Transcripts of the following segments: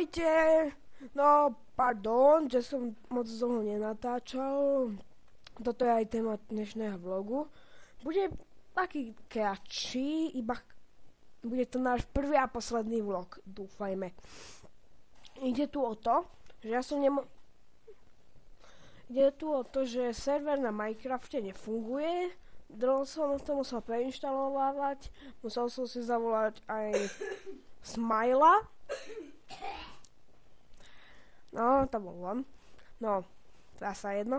Ahojte, no pardon, že som moc dlho nenatáčal, toto je aj téma dnešného vlogu. Bude taký kratší, iba bude to náš prvý a posledný vlog, dúfajme. Ide tu o to, že server na Minecrafte nefunguje, dlho som to musel preinštalovať, musel som si zavolať aj Smila. No, to bol on. No, zasa jedno.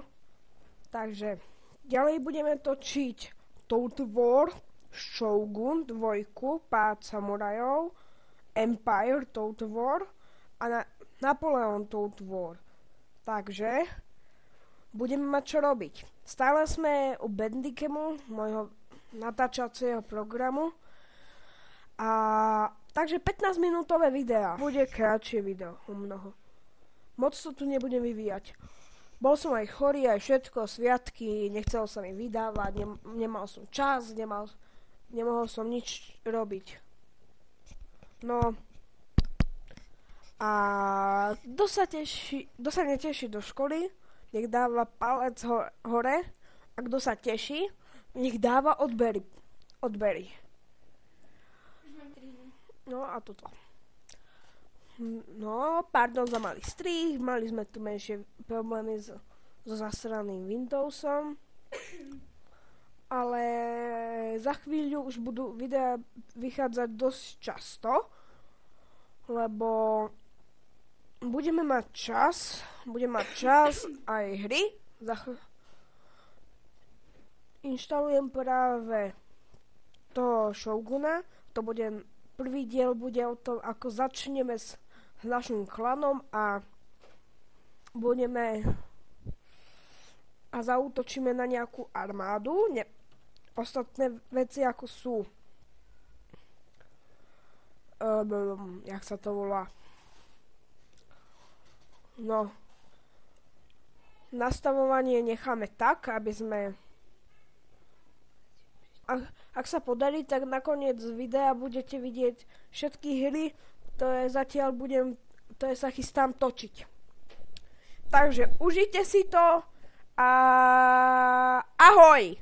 Takže, ďalej budeme točiť Total War, Shogun 2, Pád samurajov, Empire Total War a Napoleon Total War. Takže, budeme mať čo robiť. Stále sme u Bandicemu, môjho natáčacieho programu. Takže 15 minútové videá. Bude kratšie video o mnoho. Moc to tu nebudem vyvíjať. Bol som aj chorý, aj všetko, sviatky, nechcel sa mi vydávať, nemal som čas, nemohol som nič robiť. No. A kto sa neteší do školy, nech dáva palec hore. A kto sa teší, nech dáva odbery. No a toto. No, pardon za malý strih, mali sme tu menšie problémy so zasraným Windowsom. Ale za chvíľu už budú videá vychádzať dosť často, lebo budeme mať čas aj hry. Inštalujem práve toho Shoguna, to bude prvý diel bude o tom, ako začneme s našim klanom a zaútočíme na nejakú armádu. Ostatné veci ako sú jak sa to volá, no, nastavovanie necháme tak, aby sme ak sa podarí, tak nakoniec videa budete vidieť všetky hry, ktoré zatiaľ sa chystám točiť. Takže užite si to a ahoj!